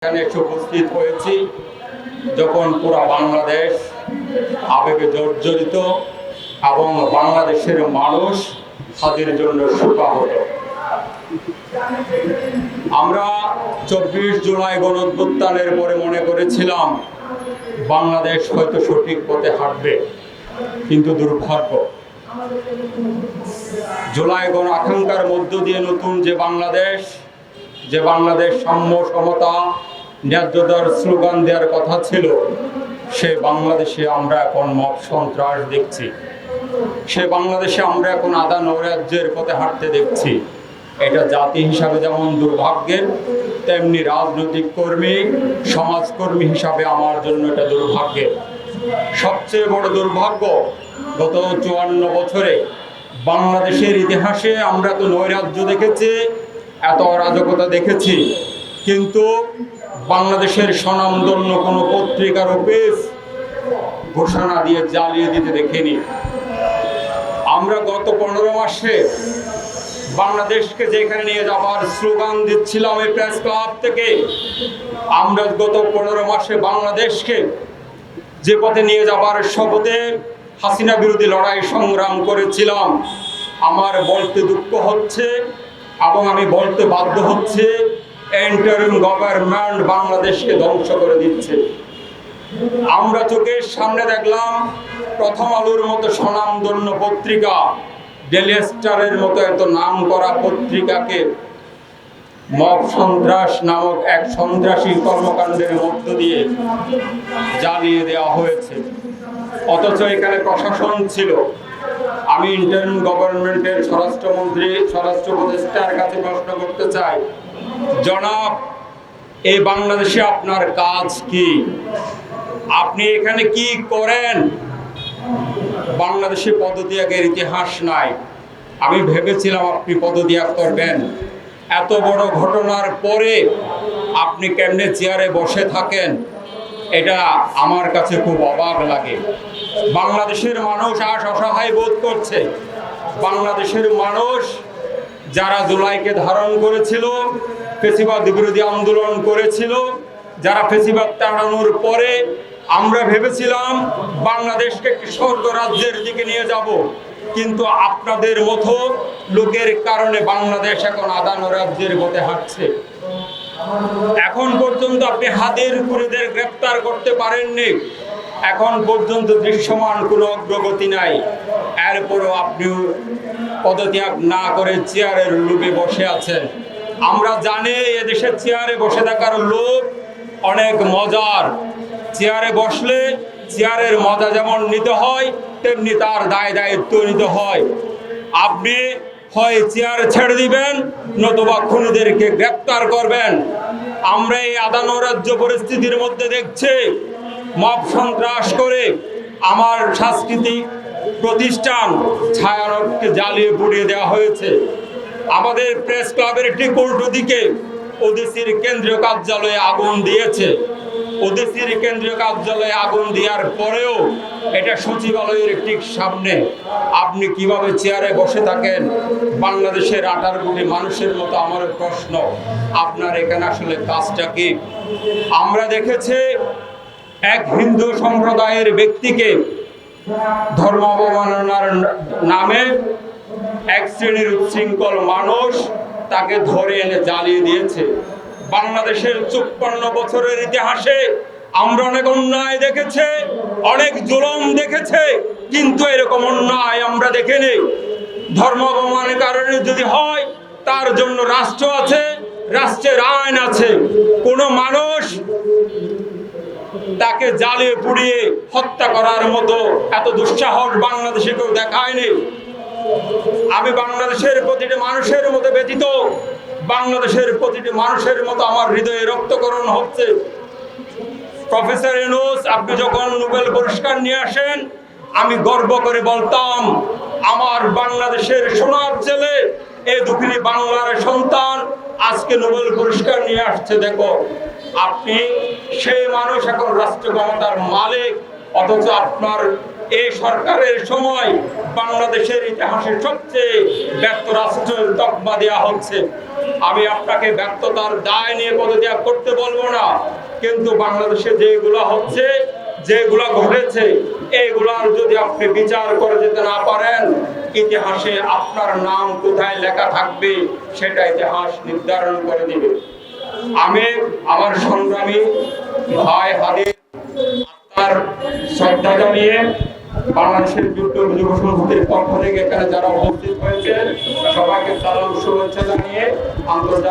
এখানে এসে উপস্থিত হয়েছি যখন পুরা বাংলাদেশ আবেগে জর্জরিত এবং বাংলাদেশের মানুষ তাদের জন্য শোকাহত। আমরা 24 জুলাই গণঅভ্যুত্থানের পরে মনে করেছিলাম বাংলাদেশ হয়তো সঠিক পথে হাঁটবে, কিন্তু দুর্ভাগ্য জুলাই গণ আকাঙ্ক্ষার মধ্য দিয়ে নতুন যে বাংলাদেশ সাম্য সমতা ন্যায্যতার স্লোগান দেওয়ার কথা ছিল, সে বাংলাদেশে আমরা এখন মব সন্ত্রাস দেখছি। সে বাংলাদেশে আমরা এখন আদা নৈরাজ্যের পথে হাঁটতে দেখছি। এটা জাতি হিসাবে যেমন দুর্ভাগ্যের, তেমনি রাজনৈতিক কর্মী সমাজকর্মী হিসাবে আমার জন্য এটা দুর্ভাগ্যের। সবচেয়ে বড় দুর্ভাগ্য, গত 54 বছরে বাংলাদেশের ইতিহাসে আমরা তো নৈরাজ্য দেখেছি, এত অরাজকতা দেখেছি, কিন্তু বাংলাদেশের স্বনামধন্য কোনো পত্রিকার অফিস ঘোষণা দিয়ে জ্বালিয়ে দিতে দেখিনি। আমরা গত 15 মাসে বাংলাদেশকে যেখানে নিয়ে যাবার স্লোগান দিচ্ছিলাম এই প্রেস ক্লাব থেকে, আমরা গত 15 মাসে বাংলাদেশকে যে পথে নিয়ে যাবার শপথে হাসিনা বিরোধী লড়াই সংগ্রাম করেছিলাম, আমার বলতে দুঃখ হচ্ছে এবং আমি বলতে বাধ্য হচ্ছে, ইন্টারিম গভর্নমেন্ট বাংলাদেশকে ধ্বংস করে দিচ্ছে। আমরা চোখের সামনে দেখলাম প্রথম আলোর মতো স্বনামধন্য পত্রিকা, ডেইলি স্টারের মতো এত নাম করা পত্রিকাকে মব সন্ত্রাস নামক এক সন্ত্রাসী কর্মকাণ্ডের মধ্য দিয়ে জ্বালিয়ে দেওয়া হয়েছে। অথচ এখানে প্রশাসন ছিল। আমি ইন্টারিম গভর্নমেন্টের স্বরাষ্ট্র উপদেষ্টার কাছে প্রশ্ন করতে চাই, জনাব, এই বাংলাদেশে আপনার কাজ কি? আপনি এখানে কি করেন? বাংলাদেশে পদত্যাগের ইতিহাস নাই। আমি ভেবেছিলাম আপনি পদত্যাগ করবেন। এত বড় ঘটনার পরে আপনি কেমনে চেয়ারে বসে থাকেন, এটা আমার কাছে খুব অবাক লাগে। বাংলাদেশের মানুষ আজ অসহায় বোধ করছে। বাংলাদেশের মানুষ যারা জুলাইকে ধারণ করেছিল, ফ্যাসিবাদ বিরোধী আন্দোলন করেছিল, যারা ফ্যাসিবাদ তাড়ানোর পরে আমরা ভেবেছিলাম বাংলাদেশকে একটি স্বর্গ রাজ্যের দিকে নিয়ে যাব, কিন্তু আপনাদের মতো লোকের কারণে বাংলাদেশ এখন আদা নৈরাজ্যের পথে হাঁটছে। এখন পর্যন্ত আপনি হাদির খুনিদের গ্রেফতার করতে পারেননি। এখন পর্যন্ত দৃশ্যমান কোনো অগ্রগতি নাই। এরপরও আপনি পদত্যাগ না করে চেয়ারের লোভে বসে আছেন। আমরা জানি এদেশের চেয়ারে বসে থাকার লোভ অনেক মজার। চেয়ারে বসলে চেয়ারের মজা যেমন নিতে হয়, তেমনি তার দায় দায়িত্ব নিতে হয়। আপনি হয় চেয়ার ছেড়ে দিবেন, নতুবা খুনিদেরকে গ্রেফতার করবেন। আমরা এই আদা নৈরাজ্য পরিস্থিতির মধ্যে দেখছি মব সন্ত্রাস করে আমার সাংস্কৃতিক প্রতিষ্ঠান ছায়ানটকে জ্বালিয়ে পুড়িয়ে দেওয়া হয়েছে। আমাদের প্রেস ক্লাবের ঠিক উল্টো দিকে ওদেশির কেন্দ্রীয় কার্যালয়ে আগুন দিয়েছে। ওদেশির কেন্দ্রীয় কার্যালয়ে আগুন দেওয়ার পরেও এটা সচিবালয়ের ঠিক সামনে। আপনি কিভাবে চেয়ারে বসে থাকেন? বাংলাদেশের 18 কোটি মানুষের মতো আমার প্রশ্ন, আপনার এখানে আসলে কাজটা কি? আমরা দেখেছি এক হিন্দু সম্প্রদায়ের ব্যক্তিকে ধর্ম অবমাননার নামে এক শ্রেণীর উচ্ছৃঙ্খল মানুষ তাকে ধরে এনে জ্বালিয়ে দিয়েছে। বাংলাদেশের 54 বছরের ইতিহাসে আমরা অনেক অন্যায় দেখেছি, অনেক জুলুম দেখেছি, কিন্তু এরকম অন্যায় আমরা দেখিনি। ধর্ম অবমানের কারণে যদি হয়, তার জন্য রাষ্ট্র আছে, রাষ্ট্রের আইন আছে। কোনো মানুষ তাকে জ্বালিয়ে পুড়িয়ে হত্যা করার মতো এত দুঃসাহস বাংলাদেশে কেউ দেখায়নি। আমি বাংলাদেশের প্রতিটি মানুষের মতো ব্যতীত, বাংলাদেশের প্রতিটি মানুষের মতো আমার হৃদয়ে রক্তকরণ হচ্ছে। প্রফেসর ইউনূস, আপনি যখন নোবেল পুরস্কার নিয়ে আসেন, আমি গর্ব করে বলতাম আমার বাংলাদেশের সোনার ছেলে, এই দুঃখিনী বাংলার সন্তান আজকে নোবেল পুরস্কার নিয়ে আসছে। দেখো, আপনি সেই মানুষ এখন রাষ্ট্র ক্ষমতার মালিক, অথচ আপনার এই সরকারের সময় বাংলাদেশের ইতিহাসে সবচেয়ে ব্যর্থ রাষ্ট্রের তকমা দেওয়া হচ্ছে। আমি আপনাকে ব্যর্থতার দায় নিয়ে পদত্যাগ করতে বলবো না, কিন্তু বাংলাদেশে যেগুলো হচ্ছে, যেগুলো ঘটেছে, এইগুলার যদি আপনি বিচার করে যেতে না পারেন, ইতিহাসে আপনার নাম কোথায় লেখা থাকবে সেটা ইতিহাস নির্ধারণ করে দিবে। আমি আমার সংগ্রামী ভাই হাদির আত্মার শ্রদ্ধা জানিয়ে বাংলাদেশের যুদ্ধ যুব সংহতির পক্ষ থেকে এখানে যারা উপস্থিত হয়েছেন সবাইকে সালাম শুভেচ্ছা জানিয়ে আন্তর্জাতিক